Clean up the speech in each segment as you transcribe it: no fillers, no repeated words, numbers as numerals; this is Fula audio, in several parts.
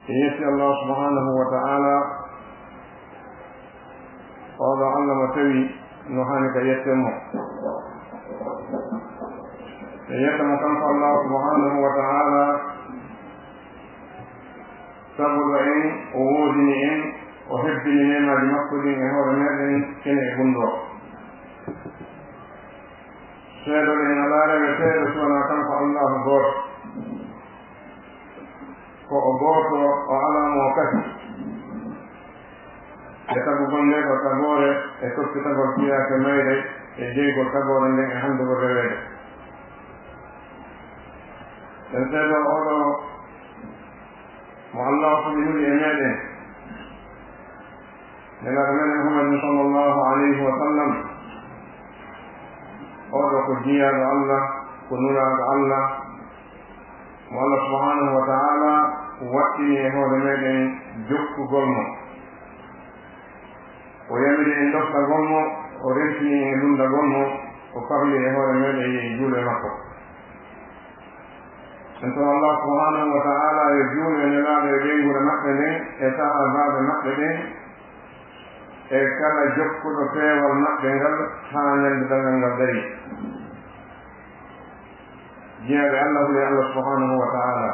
يسي الله سبحانه وتعالى وضع علم توي نحانك يتمه كنف الله سبحانه وتعالى سبب إن ووجني إن وحبني نعمة بمقصد إهور نعم كنع بندر شهد إن الله وسيد سونا كنف الله غور فأغورت وعلى موكسي etabu gonde ko tagore e tokkitagol fiyake mayde e jeygol tagore nden e handugol rewede en seeɗo oɗo mo allah suɓinuri e meɗen nelaɗo men muhammadin sallllahu alayhi wa sallam oɗo ko jiyaɗo allah ko nuraɗo allah mo allah subhanahu wa taala waɗɗini e hoore meɗen jokkugol mo o yamiri e doftagol mo o resini e lundagol mo o farli e hoore meɗen e juuɗe makko en to allah subhanahu wa taala e juuɗe nelaɗo e ɓeygude maɓɓe nden e sahabaɓe maɓɓe ɓen e kala jokkuɗo peewal maɓɓe ngal haa ñande dangal ngal dari jeyaɓe allah hule allah subhanahu wa taala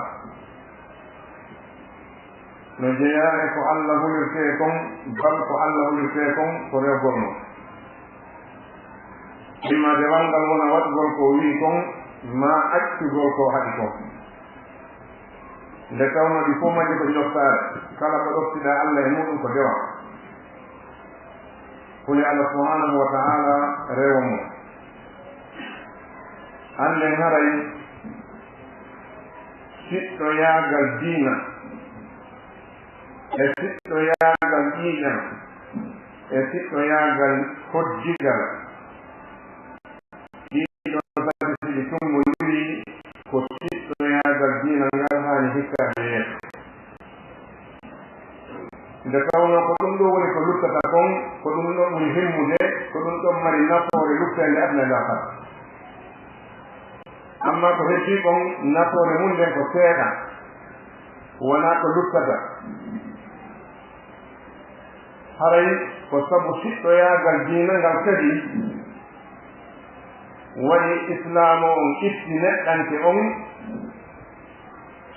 no jeeya e ko allah hulirte kon bal ko allah hulirte kon ko rewgol mo imma dewal ngal wona waɗgol ko wii kon ma accugol ko haɗi kon nde tawno ɗi fof majji ko joftare kala ko ɗoftiɗa allah e muɗum ko dewa huli allah subhanahu wa taala rewo mo anden haray siɗɗo yaagal diina e siɗɗo yaagal ƴiiƴam e siɗɗo yaagal hoddigal ɗiɗo satisiɗi tumbo yuri ko siɗɗo yaagal diina ngal haani hikkade yeeso nde tawno ko ɗum ɗo woni ko luttata kon ko ɗum ɗo ɓuri himmude ko ɗum ɗon mari nafoore luttende adna gafat amma ko heddi kon nafoore mum nden ko seeɗa wona ko luttata haray ko sabu siɗɗo yaagal diina ngal kadi waɗi islamu on itti neɗɗante on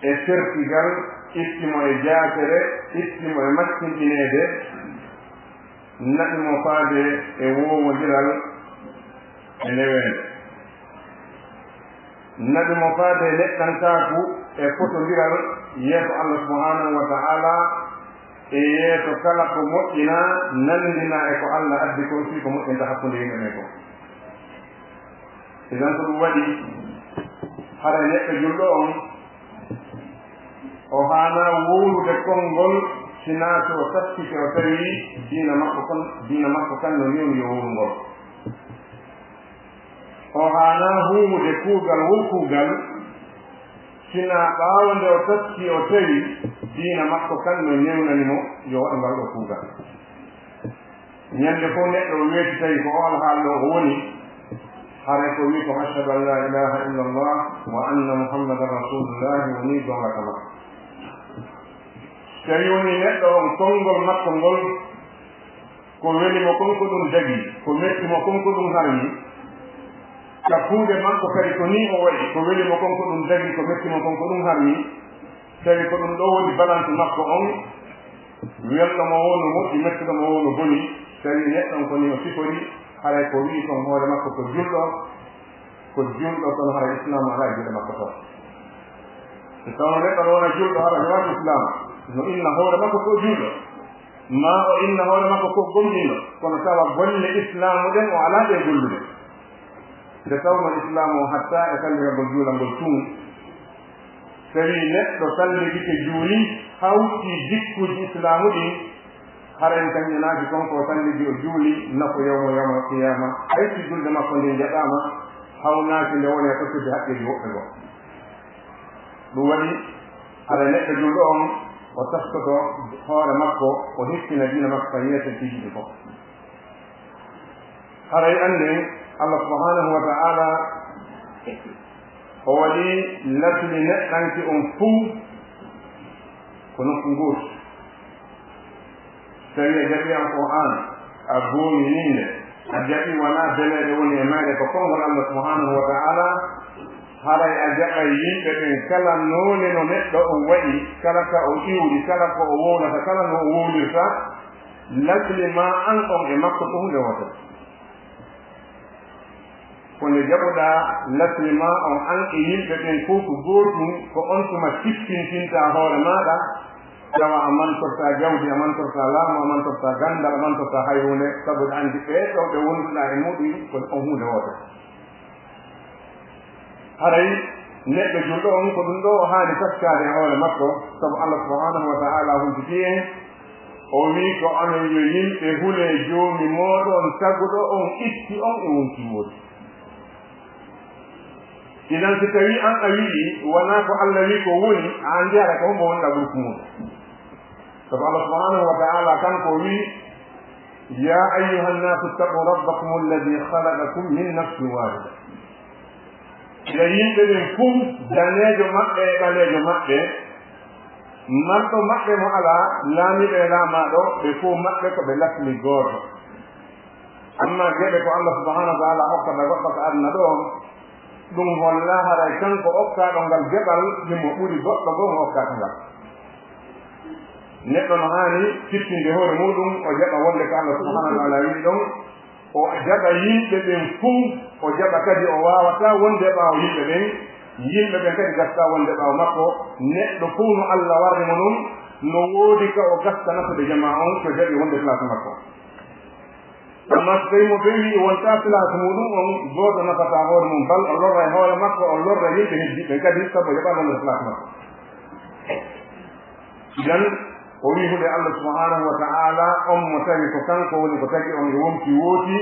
e sertigal ittimo e jaatere ittimo e makkinɗineede naɗimo faade e wowodiral e newende naɗimo faade e neɗɗantaku e fotodiral yeeso allah subhanahu wa taala e yeeso kala ko moƴƴina nandina e ko allah addi ko si ko moƴƴinta hakkunde yimɓe ɓe ko idan ko ɗum waɗi hara neɗɗo julɗo on o haana wowlude konngol sina so o taskike o tawi diina makko kan no newni yo wowlungol o haana huumude kuugal won kuugal sina ɓaawo nde o taski o tawi diina makko kan no newnanimo yo waɗa ngal ɗo kuugal ñande fof neɗɗo o weeti tawi ko o alhaalɗo o woni haray ko wi ko ashhadu an la ilaha illa allah wa anna muhammadan rasulullah woni gonga makko tawi woni neɗɗo on konngol makko ngol ko welimo kon ko ɗum dagi ko mettimo kon ko ɗum harmi takkuude makko kadi ko ni o waɗi ko welimo kon ko ɗum dagi ko mettimo kon ko ɗum harmi tawi ko ɗum ɗo woni balance makko on welɗo mo wonno moƴƴi mettuɗo mo wonno boni tawi neɗɗon ko ni o sifori haray ko wii kon hoore makko ko julɗo kono haray islamu ala juuɗe makko to so tawno neɗɗo ɗo wona julɗo hara ne waɗi islam no inna hoore makko ko julɗo ma o inna hoore makko ko gomɗinɗo kono tawa golle islamu ɗen o ala ɗe gollude nde tawno islamu o hatta e kalliragol juulal ngol tun tawi neɗɗo salligike juuli hawti jikkuji islamu ɗin haren kañƴanaaki konko salligi o juuli nafo yawma qiyama haysi julde makko nde jaɗama hawnaaki nde woni e tokkude haqqeji woɓɓe goo ɗum waɗi hara neɗɗo julɗo on o taskoto hoore makko o hissina diina makko ka yeeso tiijiɗi fof haray annden allah subhanahu wa taala o waɗi latini neɗɗanki on fuu ko nokku gootu tawi a jaɓi alquran a goomi ninde a jaɓi wona beleɗe woni e mayde ko konngol Allah subhanahu wa ta'ala haray a jaɓay yimɓe ɓen kala noone no neɗɗo o waɗi kala ka o iwri kala ko o wownata kala no o wowlirta lasli ma an on e makko ko hunde woto kono jaɓuɗa lasli ma on an e yimɓe ɓen fof ko gootum ko on tuma siftintinta hoore maɗa tawa a mantorta jawdi a mantorta laamu a mantorta gandal a mantorta hay hunde sabu ɗa andi ɓeeɗo ɓe wonduɗa e muɗum ko on hunde woto haray neɗɗo julɗo on ko ɗum ɗo o haani taskade e hoore makko sabu Allah subhanahu wa ta'ala humpiti en o wii ko onon yo yimɓe hule joomi mooɗon taguɗo on itti on e wonki woodi idan si tawi an a wiɗi wona ko Allah wi ko woni a andi ara ko hombo wonɗa groupe muɗum sabu Allah subhanahu wa ta'ala kanko wi ya ayyuha nnasu ittaqu rabbakum alladi khalaqakum min nafsin wahida ɓe yimɓe ɓen fof daneejo maɓɓe e ɓaleejo maɓɓe marɗo maɓɓe mo alaa laamiɓe laamaaɗo ɓe fof maɓɓe ko ɓe lasli gooto amma geɓe ko Allah subhanahu wa ta'ala hokkata goɗɗo ko aduna ɗo ɗum holla haray kanko okkaaɗo ngal geɓal ɗimo ɓuri goɗɗo goo mo okkaata ngal neɗɗo no haani siftinde hoore muɗum o jaɓa wonde ko Allah subhanahu wa ta'ala wiɗi ɗon o jaɓa yimɓe ɓen fof o jaɓa kadi o wawata wonde ɓaawo yimɓe ɓen yimɓe ɓen kadi gasta wonde ɓaawo makko neɗɗo fof no Allah warnimo noon no woodi ka o gasta nafude jama on so jaɓi wonde place makko amma so tawi mo bewi wonta place muɗum on gooto nafata hoore mum bal o lorra e hoore makko o lorra yimɓe heddiɓe kadi sabu o jaɓa wonde place makko idan o wi hunde Allah subhanahu wa ta'ala on mo tawi ko kanko woni ko tagi on e wonki wooti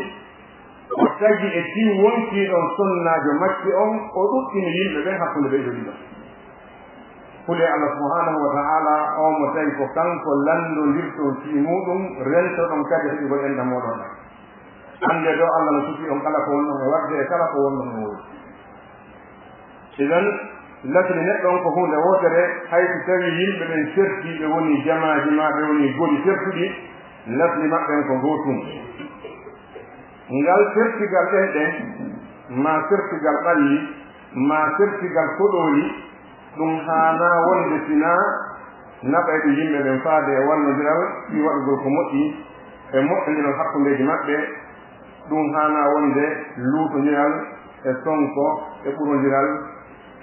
o tagi e ti wonkiɗon sonnajo macce on o ɗuɗɗini yimɓe ɓen hakkunde ɓe joɗiɗo hunde Allah subhanahu wa ta'ala on mo tawi ko kanko landodirton ti muɗum rentoɗon kadi heɓi ko enɗa moɗon ɗa hande ɗo Allah no sufi on kala ko wonɗon e wadde e kala ko wonɗon e woodi idan lasli neɗɗo on ko hunde wotere hayso tawi yimɓe ɓen certiɓe woni jamaji ma ɓe woni goli certuɗi lasli maɓɓen ko gootum ngal certigal ɗenɗen ma certigal ɓalli ma certigal koɗoli ɗum haana wonde sina naɓayɗo yimɓe ɓen faade e wallodiral fi waɗugol ko moƴƴi e moƴƴodiral hakkundeji maɓɓe ɗum haana wonde luutodiral e sonko e ɓurodiral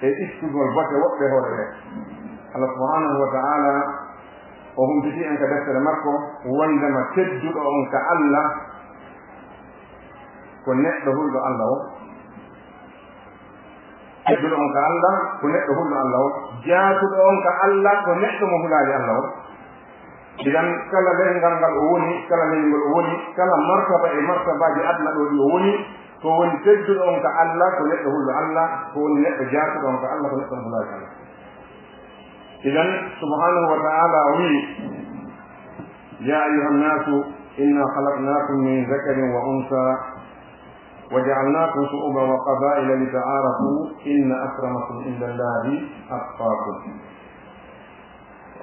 e istugol bote woɓɓe hoore ɓe Allah subhanahu wa ta'ala o humpiti en ka deftere makko wondema tedduɗo on ka Allah ko neɗɗo hulɗo Allah o tedduɗo on ka Allah ko neɗɗo hulɗo Allah o jaatuɗo on ka Allah ko neɗɗo mo hulaali Allah o idan kala lengal ngal o woni kala leñgol o woni kala martaba e martabaji aduna ɗo ɗi o woni ko woni tedduɗo on ka Allah ko neɗɗo hulɗo Allah ko woni neɗɗo jaatuɗo on ka Allah ko neɗɗo mo hulaali Allah idan subhanahu wa ta'ala wi ya ayuha nnasu inna khalaqnakum min dhakarin wa unsa وجعلناكم شعوبا وقبائل لتعارفوا إن أكرمكم عند الله أتقاكم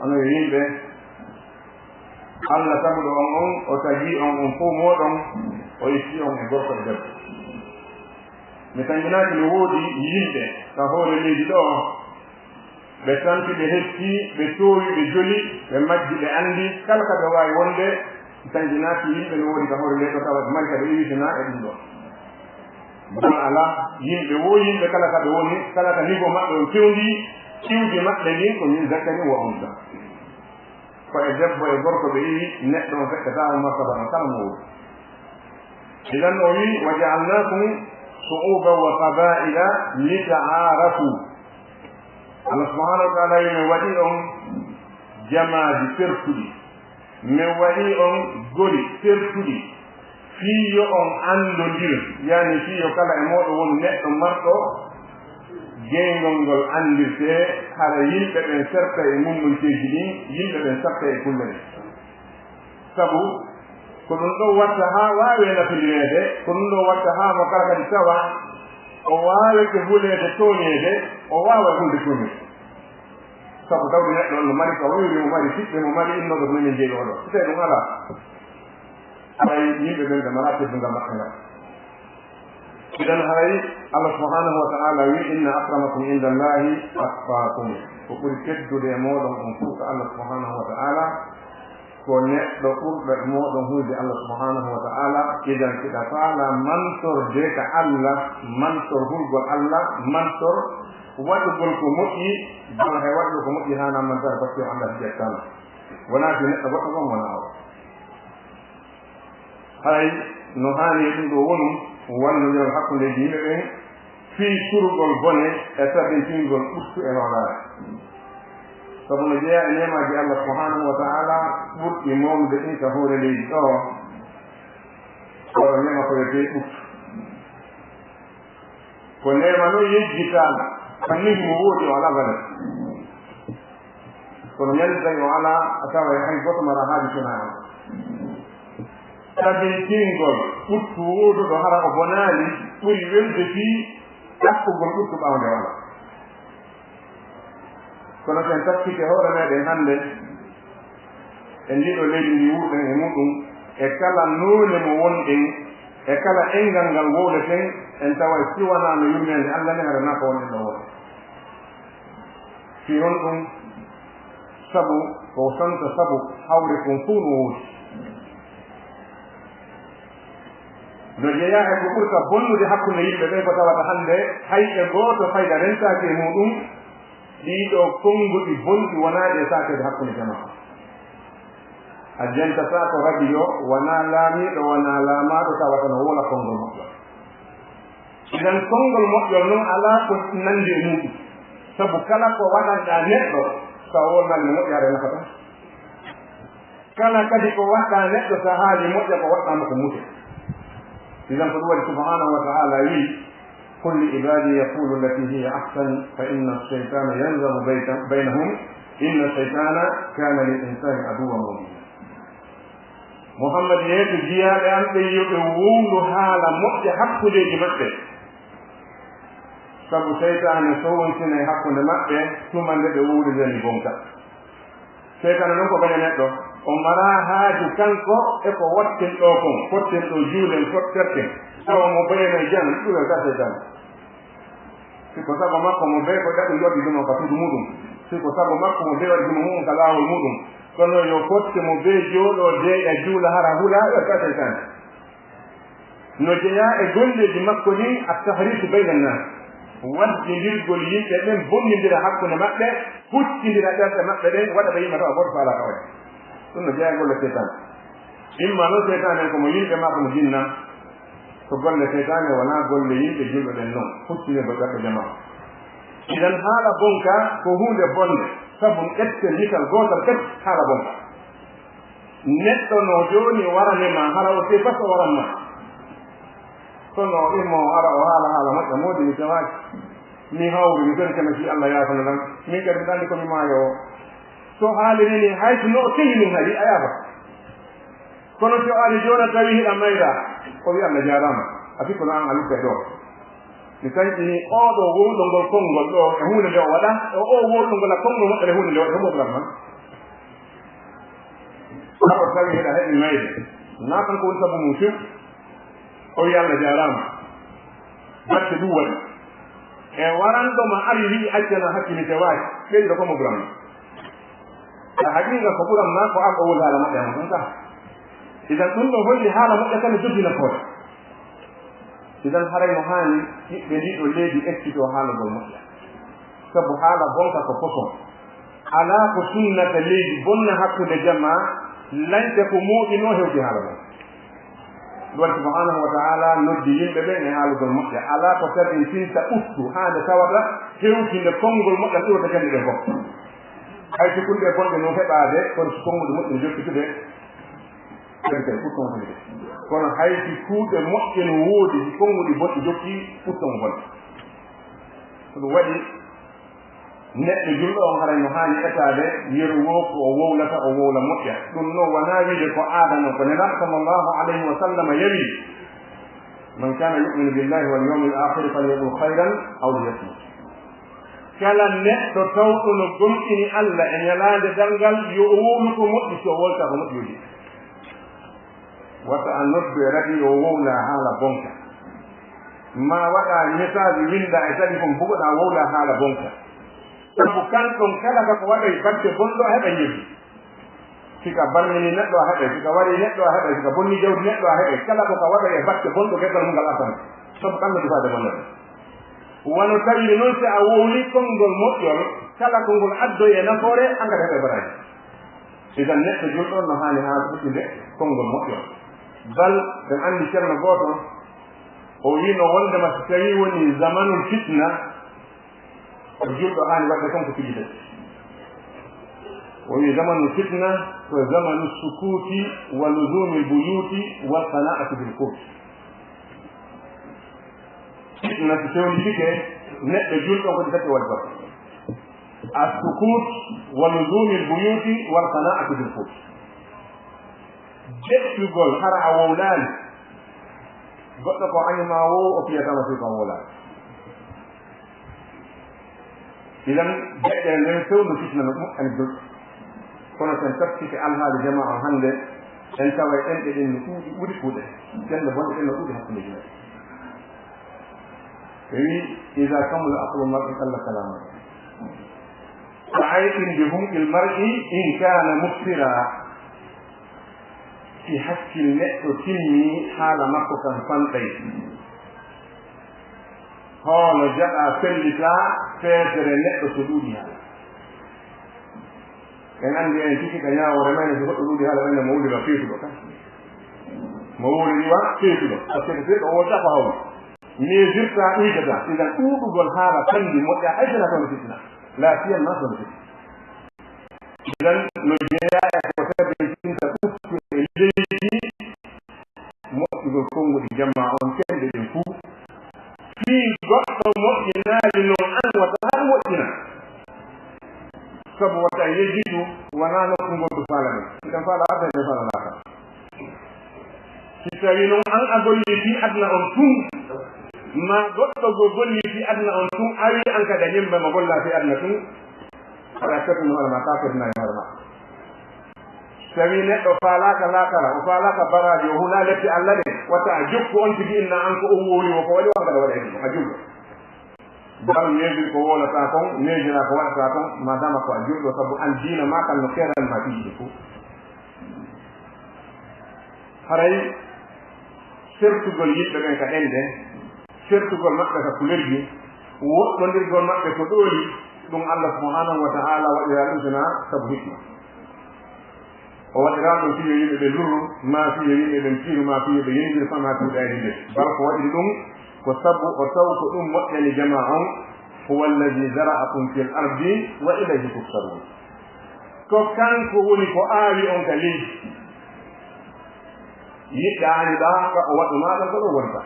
أنا يريد Allah taguɗo on o tagi on fof moɗon o yetti on e gorko e debbo mi tanginaki no woodi yimɓe ka hoore leydi ɗo ɓe tanti ɓe hetti ɓe toowi ɓe joli ɓe majji ɓe anndi kala ka ɓe waawi wonde mi tanginaki yimɓe no woodi ka hoore leydi ɗo tawa ɓe mari ka ɓe iwitina e ɗum ɗo ɗum ala yimɓe wo yimɓe kala ka ɓe woni kala ka niveau maɓɓe on fewndi iwde maɓɓe ndin ko min zakani wa unsa ko e debbo e gorko ɓe iwi neɗɗo on fekkata o martaba no kala mo woodi idan o wi wa jaalnakum su'uban wa qabaila litaarafu Allah subhanahu wa ta'ala min waɗi on jamaaji sertuɗi min waɗi on goli sertuɗi fiyo on andodir yani fiyo kala e moɗo woni neɗɗo marɗo jeygol ngol andirte hara yimɓe ɓen serta e mummulteji ɗin yimɓe ɓen sarta e kulle ɗe sabu ko ɗum ɗo watta ha wawe nafilirede ko ɗum ɗo watta ha mo kala kadi tawa o waweke hulede toñede o wawa hulde toñede sabu dawde neɗɗo on no mari ko wiwri mo mari siɓɓe mo mari innoɓe ko minen jeeyi oɗo so tawi ɗum ala haray yimɓe ɓen ɓe mala teddungal maɓɓe ngal idan haray Allah subhanahu wa ta'ala wi inna akramakum inda allahi atqakum ko ɓuri teddude e moɗon on fof ko Allah subhanahu wa ta'ala ko neɗɗo ɓurɗo e moɗon huyde Allah subhanahu wa ta'ala idan kiɗa faala mantorde ka Allah mantor hulgol Allah mantor waɗugol ko moƴƴi bala hay waɗugo ko moƴƴi hana mantare par ce que Allah jettano wona fi neɗɗo goɗɗo ɗon wona o hay no hani ɗum ɗo wonum wallodiral hakkundeji yimɓe ɓen fii surgol bone e tabintingol ɓurtu e hoolare sabu no jeeya e nemaji Allah subhanahu wa ta'ala ɓurɗi mawnude ɗin ka hoore leydi ɗo oɗo nema ko wiyete ɓurtu ko nema noon yejjitala fannin mo woodi o ala bane kono ñande tawi o ala a tawa hay goto mara haaji sona on tabintingol ɓurtu wooduɗo hara o bonaali ɓuri welde fii ɗakkugol ɓurtu ɓawde wala kono sen takkike hoore meɗen hannde e ndiɗo leydi ndi wuurɗen e muɗum e kala noone mo wonɗen e kala engal ngal wowleten en tawa siwana no yurmede Allah ne haɗa nako wonɗen ɗo woni fi on ɗum sabu ko santa sabu hawre kon fuu no woodi no jeeya e ko ɓurta bonnude hakkunde yimɓe ɓe ko tawata hannde hay e gooto fayda rentaki e muɗum ɗiɗo konnguɗi bonɗi wonaɗi e sakede hakkunde jama'a a jentata ko radio wona laamiɗo wona laamaɗo tawata no wola konngol moƴƴol idan konngol moƴƴol noon ala ko nandi e muɗum sabu kala ko waɗanɗa neɗɗo sa wolnani no moƴƴare nafata kala kadi ko waɗɗa neɗɗo sa haali moƴƴa ko waɗɗama ko mute idan ko ɗum waɗi subhanahu wa ta'ala wi قل لعبادي يقول التي هي أحسن فإن الشيطان ينزغ بينهم إن الشيطان كان للإنسان عدوا مبينا محمد يأتي جياد أن يقول حال مؤتي حق لي مكة sabu seytane so wontine hakkunde maɓɓe tumande ɓe wuurideni bonka seytane noon ko gaña neɗɗo o mara haaju kanko e ko watten ɗo kon fotten ɗo juulen fotterten tawa mo bayno jan ɗuwe ka seytane siko sago makko mo bey ko ɗaɗi yoɗɗi ɗumon ka suudu muɗum siko sago makko mo bey waɗi ɗuma mum ka laawol muɗum kono yo fotte mo bey jooɗo de e juula hara hula ɗo ka seytane no jeeya e golleji makko ni a tahrisu bayna nnas waddidirgol yimɓe ɓen bonnidira hakkunde maɓɓe huccindira ɗerɗe maɓɓe ɗen waɗa ɓe yimɓe tawa goto faala kawai ɗum no jeeya golle seytane imma noon seytane komo yimɓe ma komo jinna ko golle seytane wona golle yimɓe julɓe ɓen noon huccinirgo ɗerɗe jama idan haala bonka ko hunde bonde sabu ƴette lital gotal kadi haala bonka neɗɗo no joni waranema hara o te fas o waranma kono immo ara o haala moƴƴa moodi mi tawaki mi hawri mi ɓen kene fi Allah yaafana tan min kadi mi andi komi maayo o so haaliri ni hayso no o tehi min haali a yaafa kono so ari joni tawi hiɗa mayda o wi Allah jarama a fi kono an a lukka e ɗo mi tañƴini oɗo wowɗo ngol konngol ɗo e hunde nde o waɗa o wowɗo ngol a konngol moƴƴere hunde nde waɗa heɓoɓram man aɗo tawi hiɗa heɓi mayde na tan ko woni sabu mum few o wi Allah jarama batte ɗum waɗi e waranɗo ma ari wi accana hakkilite waaki ɓeyɗo komo ɓuram a haqiqa ko ɓuram ma ko an o woni haala moƴƴa mo ɗum ka idan ɗum ɗo holli haala moƴƴa kane joddina koore idan haray no haani ɓiɓɓe ndiɗo leydi ekkito haalagol moƴƴa sabu haala bonka ko poson ala ko sunnata leydi bonna hakkude jamma lañte ko muuɗino hewti haala mon ɗum subhanahu wa ta'ala noddi yimɓe ɓen e haalugol moƴƴa ala ko tabi finta ɓuttu haande tawata hewtinde konngol moƴƴa ɗuwata kende ɗe fof hay so kulɗe bonɗe no heɓaade kono so konngude moƴƴe no jokkitude kadi kadi ɓutton de kono hay si kuuɗe moƴƴe no woodi si konnguɗi bonɗi jokki ɓutton bonde ko ɗum waɗi neɗɗo julɗo on haray no haani etaade yeru wo ko o wowlata o wowla moƴƴa ɗum noon wona wiide ko aada noon ko nena sallllahu alayhi wa sallam yawi man kana yuminu billahi wal yawmi l akhiri falyaqul hayran aw liyasmut kala neɗɗo tawɗo no gomɗini Allah e ñalaande dalngal yo o wowlu ko moƴƴi so wolta ko moƴƴude wata a noddu e radio o wowla haala bonka ma waɗa message winda e téléphone bugoɗa wowla haala bonka sabu kanɗon kala kako waɗay batte bonɗo heɓa ñebbi sika barmini neɗɗo a heɓe sika waɗi neɗɗo a heɓe sika bonni jawdi neɗɗo a heɓe kala koko waɗay e batte bonɗo geddal mum ngal asana sabu kamɓe dufaade bonnoɗe wono tawi noon si a wowli konngol moƴƴol kala konngol addoy e nafoore engrais heɓe baraji idan neɗɗo julɗon no haani haa fuɗɗinde konngol moƴƴol bal ɓen anndi ceerno gooto o wino wondema so tawi woni zamanul fitna o julɗo haani waɗde konko fijitati o wi zamanul fitna ko zamanu sukuti wa luzumi lbuyuti wa sana'ati bilkuti fitna so fewnitike neɗɗo julɗon ko ɗi tati waɗi bata assukut wa luzumi lbuyuti wa sana'ati bilkuti jettugol hara a wowlaani goɗɗo ko añuma wow o fiyatama fi kon wowlaani idan jeɗɗe nden fewnu fitna no ɗum ani julɗo kono sen taftike alhaali jama o hannde en tawa ɗenɗe ɗen no ɗuuɗi ɓuri kuuɗe kende bonɗe ɗen no ɗuuɗi hakkunde jumaɗe wi ida kamula aqlu mar'i kalla kalama ko aytin bi humqil mar'i in kana muftira si hakkil neɗɗo timmi haala makko kan fanɗay hoono jaɗa fellita feetere neɗɗo so ɗuuɗi haala en anndi en tiki ka ñaawore mayne so goɗɗo ɗuuɗi haala mayne mo wulira feetuɗo tan mo wuliriwa feetuɗo par ce que feeɗo o wota ko hawli mesirta ɗuydata idan ɗuuɗugol haala kandi moƴƴa haydana toon fitna lafiyan ma toon fitna idan no jeeya e ko tabitinta ɓuftu e leydi moƴƴugol konngol jamma on kende ɗen fuu fii goɗɗo moƴƴinaali noon an wata har moƴƴina sabu wata yejjitu wonaa nokku ngol du faala men ɗen faala arda nde faala laata si tawi noon an a golliti adna on tun ma goɗɗo go golliti adna on tun awi an kadi a ñemba mo golla fi adna tun aɗa pertino hoore ma ka pertinayi hoore ma tawi neɗɗo faalaka laakara o faalaka baraji o hula letti allah ɗe watta a jokku on tigi inna an ko o wowi o ko waɗi wangada waɗa hen a julɗo bal meji ko wolata kon mejira ko waɗata kon madama ko a julɗo sabu an diina ma kan no keran ma fiiji fo haray sertugol yimɓe ɓen ka ɗende sertugol maɓɓe ka kulerji woɗɗodirgol maɓɓe ko ɗooli ɗum allah subhanahu wa ta'ala waɗira ɗum sina sabu hikma o waɗira ɗum fiyo yimɓe ɓe lurru ma fiyo yimɓe ɓen piiru ma fiyo ɓe yendir fama tuuɗaji nde bal ko waɗiri ɗum ko sabu o taw ko ɗum moƴƴani jama on huwa alladi zara'akum fi l ardi wa ilayhi tuhsarun ko kanko woni ko aawi on ka leydi yiɗɗaani ɗa ka o waɗu maɗa ko ɗo wonta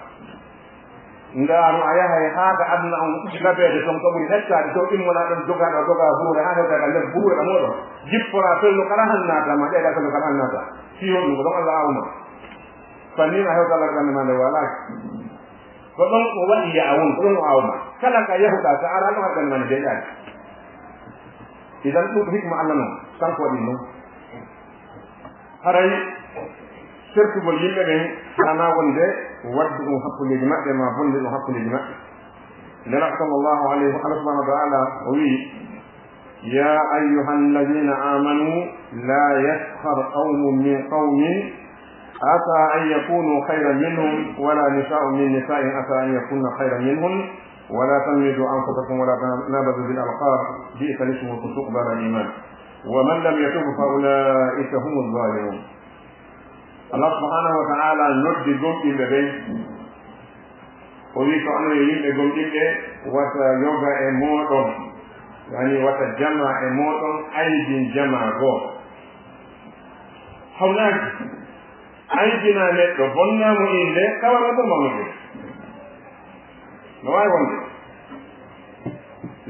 ngaaru a yahay haa ka aduna on labeede toon ko ɓuri hettaade to immona ɗon jogaɗo joga buure haa hewtaɗa nder buure moɗon jippora felno kala han naatama ƴeyɗa felno kala han naata fiyon ɗum ko ɗon allah awma fannin a hewta allah gande ma nde walaaki ko ɗon o waɗi yaawon ko ɗon o awma kala ka yahuɗa so ara ɗo haɗgande ma ne deƴaaki idan ɗum hikma allah noon kanko waɗi noon haray sertugol yimɓe ɓen hana wonde wadde ɗum hakkuleji maɓɓe ma bonde ɗum hakkuleji maɓɓe nelaɗo sallllahu alayhi wa allah subahana wa taala o wii ya ayuha alladina amanu la yaskhar qawmun min qawmin asa an yakunu khayran minhum wala nisa'u min nisa'in asa an yakunna khayran minhum wala tanmidu anfusakum wala tanabadu bil alqab bi'sa lismu fusuq ba'da al-iman wa man lam yatub fa ulaika humu adh-dhalimun allah subhanahu wa ta'ala noddi gomɗinɓe ɓen o wi ko onon e yimɓe gomɗinɓe wata yoga e moɗon yani wata jama e moɗon aydin jama gooto hawnaaki aydina neɗɗo bonnamo inde kawama ɗo mawnude no wawi wonde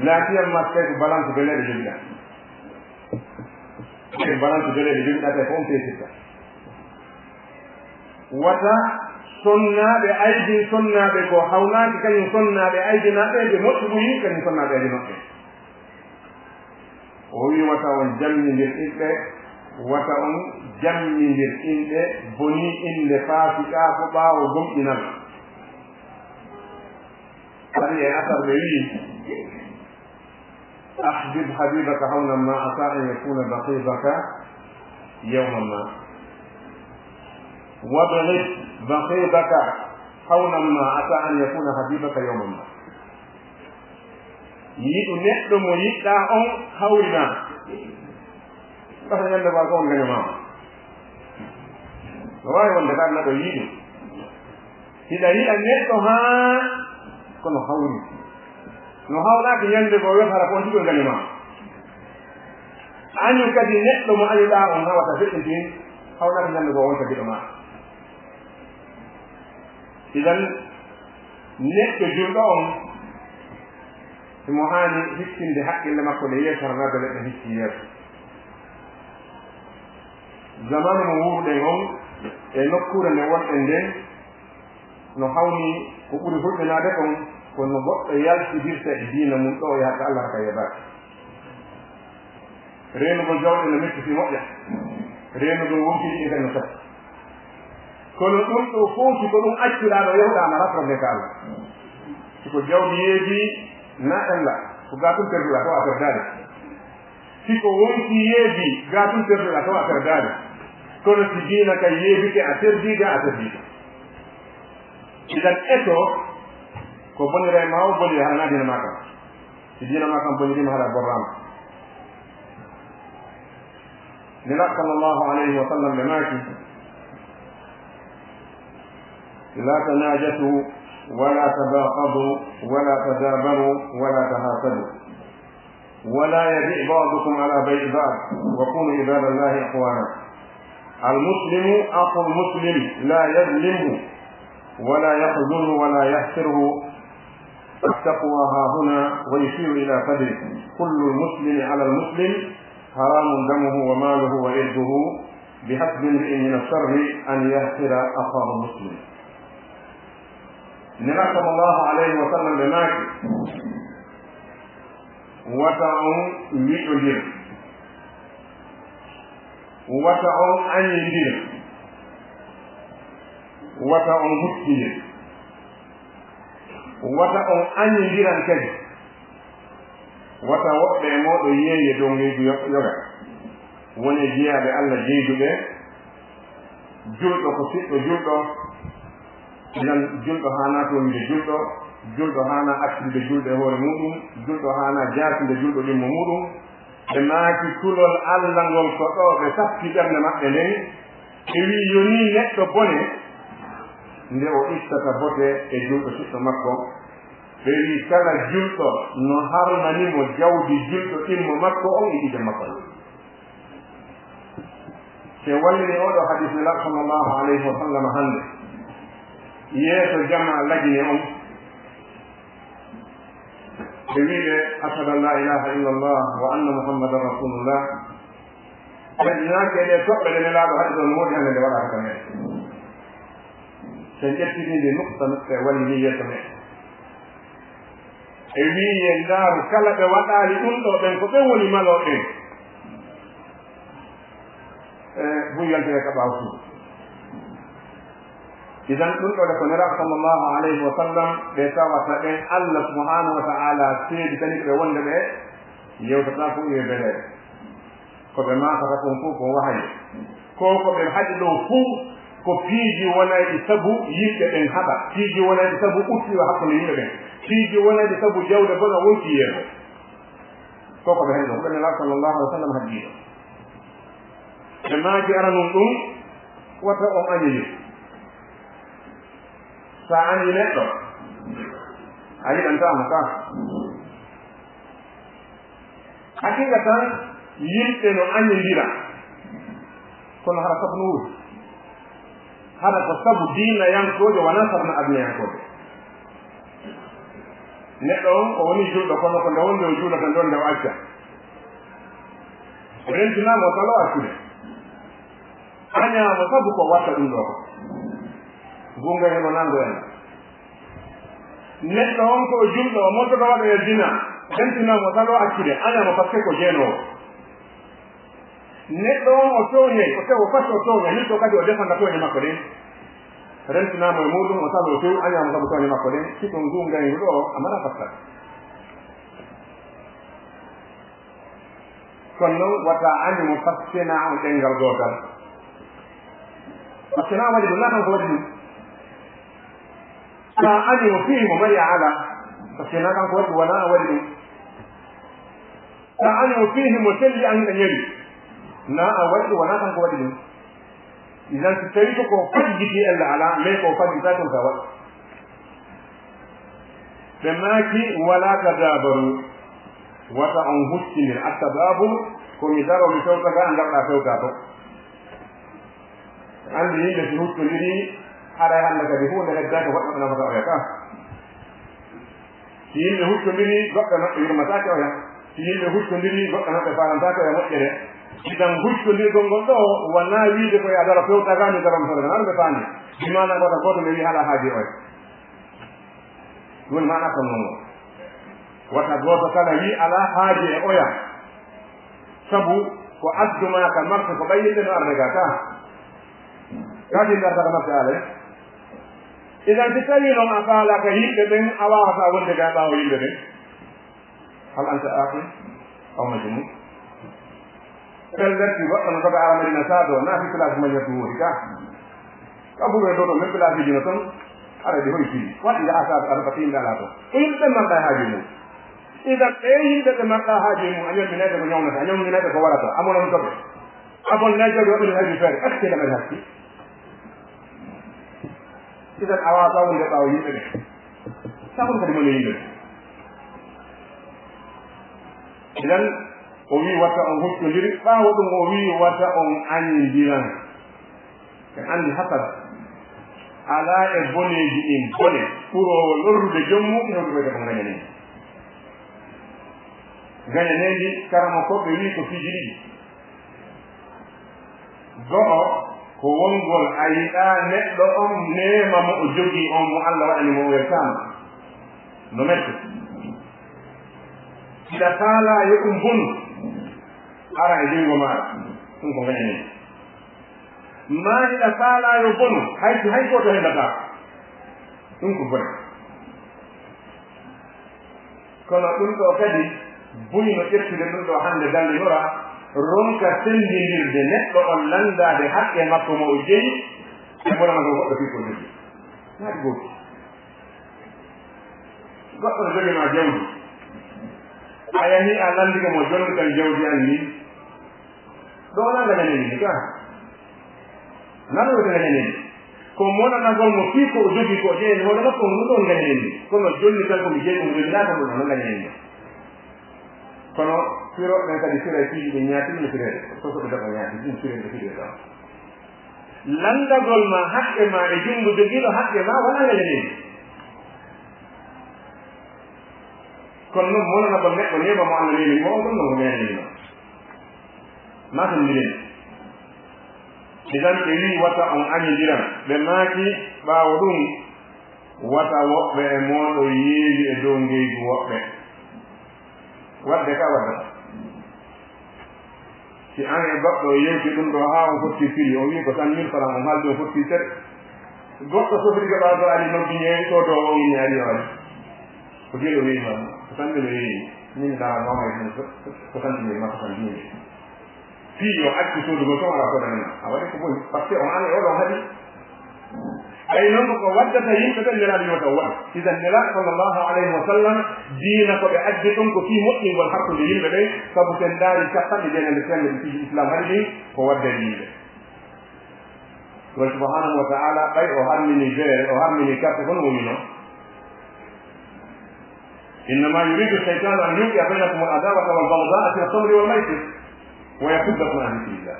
laafiyam ma tawi ko balance beleɗe jogiɗa ko balance beleɗe jogiɗa tawi ko on peesirta wata sonnaaɓe aydi sonnaaɓe ko hawnaaki kañum sonnaaɓe aydinaaɓe ɓe moƴƴu ɓuyi kañum sonnaaɓe aydi maɓɓe o wi wata on jammindir inɓe wata on jammindir inɓe boni inde faasiqa ko ɓaawo gomɗinal ari e asar ɓe wi ahbib habibaka hawnan ma asa an yakuna baqibaka yawman ma wabghid baqibaka hawnan ma asa an yakuna habibaka yawman ma yiɗu neɗɗo mo yiɗɗa on hawrina kasa ñande ba ko on gañamama no wawi wonde ka neɗɗo yiiɗu hiɗa yiɗa neɗɗo ha kono hawri no hawɗaki ñande goo wetara ko on tiɗo gañamama añum kadi neɗɗo mo añuɗa on hawata feƴƴitin hawɗaki ñande goo wonta giɗo ma idan neɗɗo julɗo on mo hani hiccinde haqqille makko nde yeesaranade leɗɗe hicci yeeso zamanu mo wuurɗen on e nokkure nde wonɗen nden no hawni ko ɓuri hulɓinade ɗon kono goɗɗo yaltidirta e diina mum ɗo yahata allah haka yebaaki renugol jawɗe no mettiti moƴƴa renugol wontiri ɗi kadi no tati kono ɗum ɗo fof siko ɗum accuɗa ɗo yewɗama rafrode ka allah siko jawdi yeedi na ella ko ga tum perduɗa taw a perdade siko wonti yeedi ga tum perduɗa taw a perdade kono si diina kay yeebike a perdida a perdida idan eto ko bonire ma o bonire hana dina ma kam si dina ma kam bonirima haɗa borrama nela sallllahu alayhi wa sallam ɓe maaki la tanajatu ولا تباغضوا ولا تدابروا ولا تحاسدوا ولا يبيع بعضكم على بيع بعض وكونوا عباد الله اخوانا المسلم اخو المسلم لا يظلمه ولا يخذله ولا يحسره التقوى ها هنا ويشير الى قدره كل المسلم على المسلم حرام دمه وماله وعرضه بحسب امرئ من الشر ان يحسر اخاه المسلم nela sallllahu alayhi wa sallam ɓe maaki wata on wiɗodir wata on añidir wata on huttidir wata on añidiran kadi wata woɓɓe e moɗo yeeye dow leydi yoga woni jeyaɓe allah jeyduɓe julɗo ko siɗɗo julɗo idan julɗo hana toñde julɗo hana accinde julɗe hoore muɗum julɗo hana jaatinde julɗo ɗimmo muɗum ɓe maaki kulol allah ngol ko ɗo ɓe sappi ɓernde maɓɓe nden ɓe wi yoni neɗɗo bone nde o ittata bote e julɗo siɗɗo makko ɓe wi kala julɗo no harmanimo jawdi julɗo ɗimmo makko on e ɗiɗe makko se wallini oɗo hadis nela sallllahu alayhi wa sallam hande yeeso jama lagine on ɓe wiɓe ashhadu an la ilaha illa allah wa anna muhammadan rasulullah ɓeɗinaake ɗe toɓɓe ɗe nelaaɗo haɗi ɗon woodi hande nde waɗata ka meɗe sen ƴettitinde nukta nukta e walli yeeso meɗe e wiye ndaaru kala ɓe waɗaali ɗum ɗo ɓen ko ɓen woni maloo ɓen buyaltire ka ɓaaw suudu idan ɗum ɗo de ko nera sallllahu alayhi wa sallam ɓe tawata ɓen allah subhanahu wa ta'ala seedi tani ɓe wonde ɓe yewtata fof e beɗeɗe ko ɓe matata kon fof ko wahay ko ko ɓe haɗi ɗo fof ko piiji wonaɗi sabu yimɓe ɓen haɗa piiji wonaɗi sabu ɓuttiwa hakkude yimɓe ɓen piiji wonaɗi sabu jawde bona wonti yeeso ko ko ɓe haɗi ɗo ko ɓe nera sallllahu alih wa sallam haɗiɗo ɓe maaki aranum ɗum wata on añini sa andi neɗɗo a yiɗantamo ka haqiqa tan yimɓe no añodira kono hara sabu no wuuri hara ko sabu diina yankoɓe wona sabno aduna yankoɓe neɗɗo on o woni julɗo kono ko nde wonde o juulata ndon nde o acca o rentinama o talo accude añaamo sabu ko watta ɗum ɗo ko gunga heno nango en neɗɗo on ko julɗo o mottoɗo waɗa e dina rentinamo talo accude añamo par ce que ko jeenowo neɗɗo on o tooñay o tawi o fati o tooña hin to kadi o defanda tooñe makko ɗen rentinamo e muɗum o tawi o few añama sabu tooñe makko ɗen siko ngu ngaygu ɗo amana fattat kono noon wata animo fassena on ɗengal gootal par ce que na waɗi ɗum natan ko waɗi ɗum sa animo fii mo mari ala par ce que na kanko waɗi wona waɗi ɗum sa animo fihi mo selli an ɗa ñari na a waɗi wona kanko waɗi ɗum idan so tawi ko ko fajjiti allah ala mais ko fajjita ton ka waɗi ɓe maaki wala tadabaru wata on huccinir attadabu komi daro mi fewtaga a garɗa fewta to andi yimɓe so huccodiri haɗa hande kadi hunde heddake woɗɗo nafata oya ka si yimɓe huccodiri goɗɗo maɓɓe yurmatake oya si yimɓe huccodiri goɗɗo maɓɓe falantake oya moƴƴere idan huccodirgol ngol ɗo wona wiide koye a dara fewtaga mi daram toɗa nan ɓe faami dimana goto goto mi wi haɗa haaji oya ɗum mana kon non wata goto kala wi ala haaji e oya sabu ko adduma ka marke ko ɓayyinde no arde ga ka kadi dartaka marke ala idan si tawi noon a faalaka yimɓe ɓen a wawata wonde ga ɓaawo yimɓe ɓen hal anta aqil aw majnun pellerti goɗɗo no koɓe ala madina saado naati place mañatu woodi ka kaɓuɓe ɗo ɗo même place ji no toon arade hoy fii waɗi yaha saado aɗa bata yimɓe ala toon ko yimɓe ɓen marɗa haaji mum idan ɓe yimɓe ɓe marɗa haaji mum a ñamminede ko ñawnata a ñamminede ko warata amonon toɓe abon najjode waɗini haydi feere est ce que ɗamen hakki idan a wawata wonde ɓaawo yimɓe ɓe sakon kadi mone yimɓe ɓe idan o wi watta on huccodiri ɓaawo ɗum o wi watta on anndiran en anndi hasad ala e boneji ɗin bone ɓurowo lorrude jommum hewde ɓeyde ko gañaneji gañaneji karama koɓe wi ko fiji ɗiɗi go'o ko wongol a yiɗa neɗɗo on nema mo o jogii on mo allah waɗani mo weltama no mette ida faala yo ɗum bonu ara e jungo maɗa ɗum ko gañaneji ma ida faala yo bonu hay goto heɓata ɗum ko bone kono ɗum ɗo kadi buyno ƴettude ɗum ɗo hande dallinora ronka sendindirde neɗɗo on landade haqqe makko mo o jeyi e bonana ko goɗɗo fii ko jogi naati gooti goɗɗo no jogima jawdi a yahi a landike mo jonduɗan jawdi an ni ɗo wona gañaneni ni ka nano wete gañaneni ko monanagol mo fii ko o jogi ko o jeyani hoore makko ɗum ɗon gañaneni kono jonni tan komi jeyi ɗum joginaka ɗum no gañaneni kono firoɓe ɓen kadi fira fiiji ɓe ñaatino firede fof ɓe daɓa ñaati ɗum firede fiɗe ɗon landagol ma haqqe ma e junngo jogiiɗo haqqe ma wona gañaneni kono noon monanagol neɗɗo nema mo allah nemi mo on ɗon non ko gañanenima matondiren idan ɓe wi wata on añidiran ɓe maaki ɓaawo ɗum wata woɓɓe e mooɗo yeewi e dow ngeydi woɓɓe wadde ka waddata si an e goɗɗo yewti ɗum ɗo haa on fotti firi o wi ko tan 1000 francs on haaldi o fotti seɗe goɗɗo sofrike ɓaaɗo ali noddi ñeewi to dow o inni ali o ali ko jiɗo wiima ko tan mino yeewi min daa mamay ɗum ko tantini makko tan jiimi fii o acci sodugo ton ala sodanima a waɗi ko boni par ce que on ani oɗon haɗi ay noon ko waddata yimɓe ɓe nelaɗo yimata waɗa idan nelaɗo sallllahu alayhi wa sallam diina ko ɓe addi ɗum ko fii moƴƴingol hakkude yimɓe ɓe sabu sen daari capanɗe jenande temmeɗe fiji islam haɗi ɗin ko waddani yimɓe wa subhanahu wa taala ɓay o harmini feere o harmini carte kono woni noon innama yuridu cheytanu an yuqia baynakum al adawata wal bagdaa fi lhamri wal maysir wa yasuddakum an dicrillah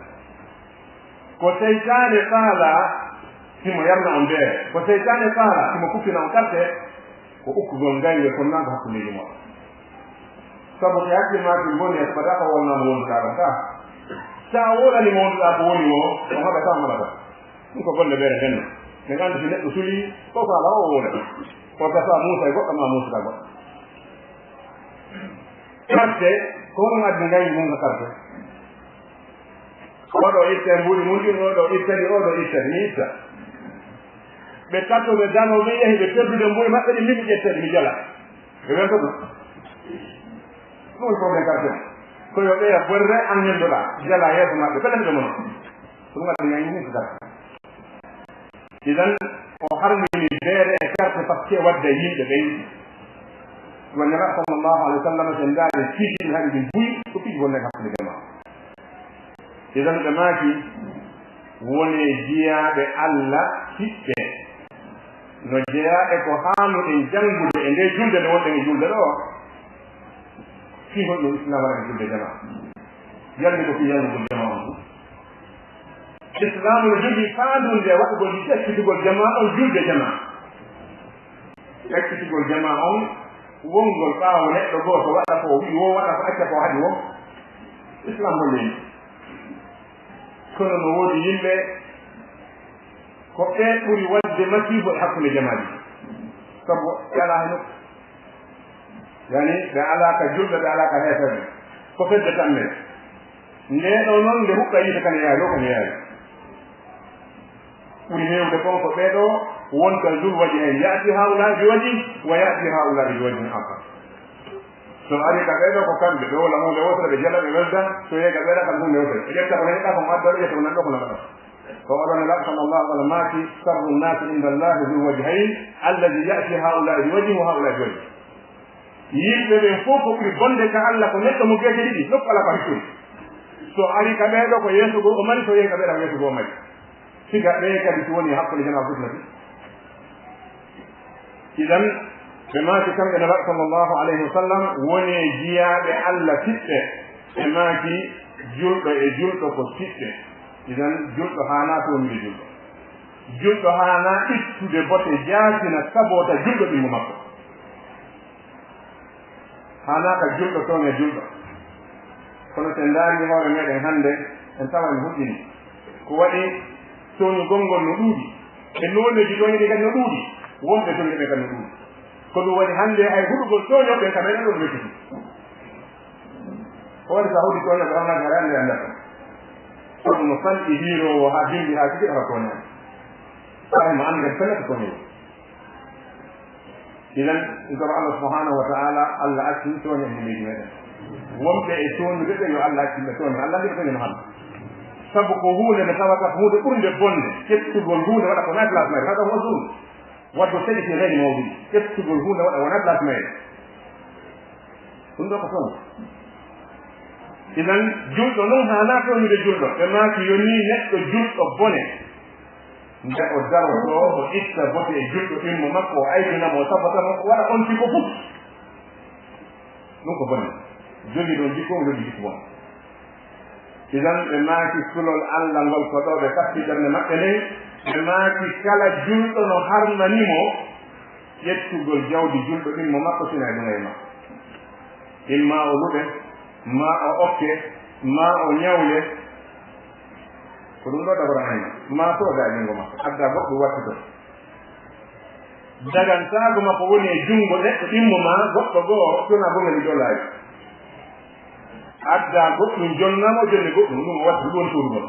ko seytane faala simo yarna on beere ko seytane faala simo kuppina on carte ko ukkugol ngaywe ko nanko hakkundeji moɗo sabu ko hakke maki boni e saɗa ko wonnama wonduɗa ɗon ka sa wolani mo wonduɗa ko woni o on haɓa taw malata ɗum ko golle ɓeere henno ɓe gandi si neɗɗo suli ko faala o woɗa o tasa muusa e goɗɗo ma muusuɗa goɗɗo carte ko won addi ngayi mum no carte oɗo itte mbuɗi munɗin oɗo ittadi oɗo ittadi mi itta ɓe tatto ɓe dano ɓe yehi ɓe teddude mbuɗi maɓɓe ɗi mbiɗi ƴettede mi jala ɓe wento ɗum ɗum probléme carte ko yo ɓeya borre an ñendoɗa jala yeeso maɓɓe ko ɗemɓe mono ɗum waɗa ñañini ko carte idan o harmini beere e carte par ce que wadde yimɓe ɓey wannera sallllahu alih wa sallam sen ndaade fiiɗi haɗi ɗi buyi ko fiiji wonne hakkude jama idan ɓe maaki woni jiyaaɓe allah hiɓɓe no jeyaa e ko haanuɗen janngude e nde julde nde wonɗen e julde ɗo fii hon ɗum islam waɗa e julde jama yalni ko fii yalnugol jama on islam no jogii faandunde waɗugol ekkitugol jama on julde jama ekkitugol jama on wongol ɓaawo neɗɗo gooto waɗa ko wi wo waɗa ko acca ko haɗi wo islam holleni kono no woodi yimɓe ko ɓe ɓuri wadde masibo e hakkunde jamaaji sabu ɓe alaa hay nokku yani ɓe alaa ka julɓe ɓe alaa ka heefere ko fedde tan men nde ɗo noon nde huɓɓa yiite kane yaari ɗo kane yaari ɓuri heewde kon ko ɓeeɗo wonta jul waji hen yaati haula bi waji wa yaati haula bi wajhin akhar so ari ka ɓeeɗo ko kamɓe ɓe wola hunde wotere ɓe jala ɓe welda so yeega ɓeeɗa kam hunde wotere ɓe ƴetta ko heɗa ko addaɗo ƴetta ko nanɗo ko nagaɗa ko oɗon laɓ sallllahu alih sallam maaki sarru nnasi inda allahi bi wajhayn alladi yaati haula bi wajhin wa haula bi wajhi yimɓe ɓen fof ko ɓuri bonde ka allah ko neɗɗo mo geeje ɗiɗi nokku ala ko hakkuri so ari ka ɓeeɗo ko yeeso goo o mari so yehi ka ɓeeɗa ko yeeso goo mari siga ɓe kadi so woni hakkude jama fusnati idan ɓe maaki kamɓe nabaɗo sallllahu alayhi wa sallam woni jiyaaɓe allah tiɓɓe ɓe maaki julɗo e julɗo ko tiɓɓe idan julɗo haana toonide julɗo julɗo haana ittude bote jaatina sabota julɗo ɗimmo makko haanaka julɗo toon e julɗo kono sen ndaari hoore meɗen hannde en tawa en huƴƴini ko waɗi toñugol ngol no ɗuuɗi e nooneji ɗoñiɗi kadi no ɗuuɗi wonɓe toñiɗe ɓe kadi no ɗuuɗi ko ɗum waɗi hannde hay huɗugol toñoɓe kam eɗen ɗon wekkiti o waɗi sa huɗi toñoɓe onaki haɗa annde andata sabu no fanɗi hiirowo haa bindi haa sigi awa toñani aymo annde fenata toñowo idan ikoro allah subhanahu wa taala allah acci toñe e leydi meɗen wonɓe e toñude ɓe yo allah acci ɓe toñe allah ndi ɓe toñe no hannde sabu ko huunde nde tawata ko huunde ɓurde bonde ƴettugol huunde waɗa wona place mayre haɗa mo ɗum waddo seɗi te reeni mawɗi ƴettugol huunde waɗa wona place mayre ɗum ɗo ko toon idan julɗo noon haana toñude julɗo ɓe maaki yoni neɗɗo julɗo bone nde o daroto o itta bote e julɗo ɗimmo makko o aydinamo o sabatamo waɗa on siko fof ɗum ko bone jogii ɗon jikko jogii jikko bon idan ɓe maaki sulol allah ngol ko ɗo ɓe katti ɓernde maɓɓe nden ɓe maaki kala julɗo no harmanimo ƴettugol jawdi julɗo ɗimmo makko sina e ɗum e makko imma o luɓe ma o okke ma o ñawle ko ɗum ɗo dagoranayma ma sooda e junngo makko adda goɗɗo wattito dagantaago makko woni e junngo neɗɗo ɗimmo ma goɗɗo goo sona gomeli ɗo laawi adda goɗɗum jonnamo jonne goɗɗum ɗum o watti ɗum tuurugol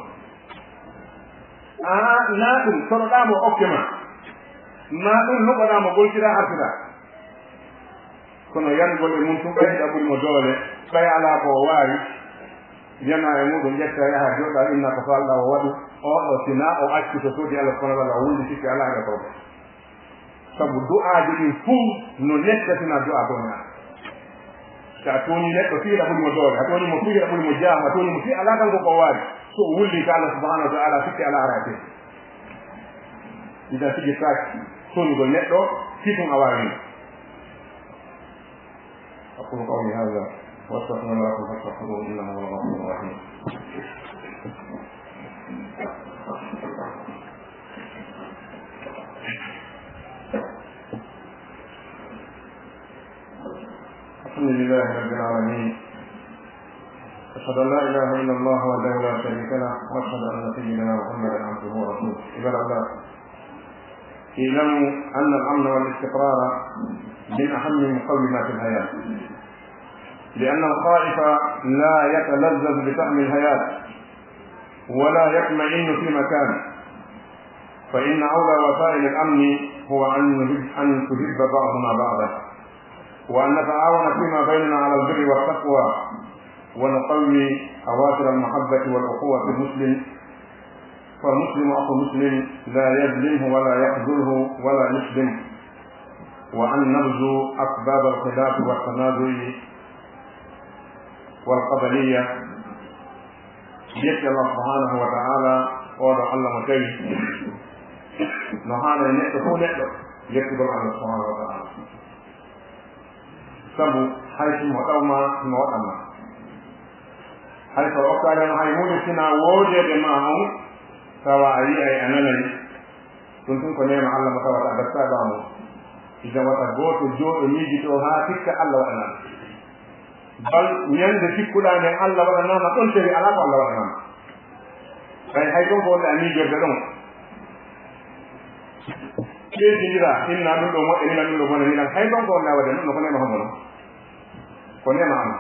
na ɗum sonoɗamo okke ma ɗum luɓoɗamo goltira artira kono yangol e mum tum ɓayɗa ɓurimo doole ɓay ala ko o waawi wiyana e muɗum ƴetta yaha joɗɗa inna ko falɗa o waɗu oɗo sina o acci to soodi allah subhanahu wa taala o wundi sikki ala e probléme sabu du'aaji ɗin fuu no nekkatina du'a toñaa so a tooñi neɗɗo fiiɗa ɓurimo doole a tooñimo fiiɗa ɓurimo jaamu a tooñimo fi ala kanko ko waari so o wulli ka allah subhanahu wa taala sikki ala arate ida sigi saaki toñugol neɗɗo fiitum a waawino aqulu qawli hada واستغفر الله لكم فاستغفروه انه هو الغفور الرحيم الحمد لله رب العالمين اشهد ان لا اله الا الله وحده لا شريك له واشهد ان سيدنا محمدا عبده ورسوله عباد الله اعلموا ان الامن والاستقرار من اهم مقومات الحياه لأن الخائف لا يتلذذ بطعم الحياة ولا يطمئن في مكان، فإن أولى وسائل الأمن هو أن تحب بعضنا بعضا، وأن نتعاون فيما بيننا على البر والتقوى، ونقوي أواصر المحبة والأخوة في المسلم، فالمسلم أخو المسلم لا يظلمه ولا يخذله ولا يسلمه، وأن نبذو أسباب الخلاف والتنازع والقبلية يكي الله سبحانه وتعالى وضع الله مكي نحن نأتفو نأتف يكتب الله سبحانه وتعالى سبو حيث مؤتوما مؤتما حيث أكاد نحيمون سنا ووجد معهم سواء أي أنني كنتم كنيما الله متوى تأبسا إذا وتقوت الجوء ميجتوها تلك الله وأنام بل يند تكلا من الله وأنام تنتهي على الله وأنام فإن حيثم قول أمي جردون كيف جدا إنا نلو وإنا نلو ونهينا حيثم قول لا ودن نكون محمد كون معنا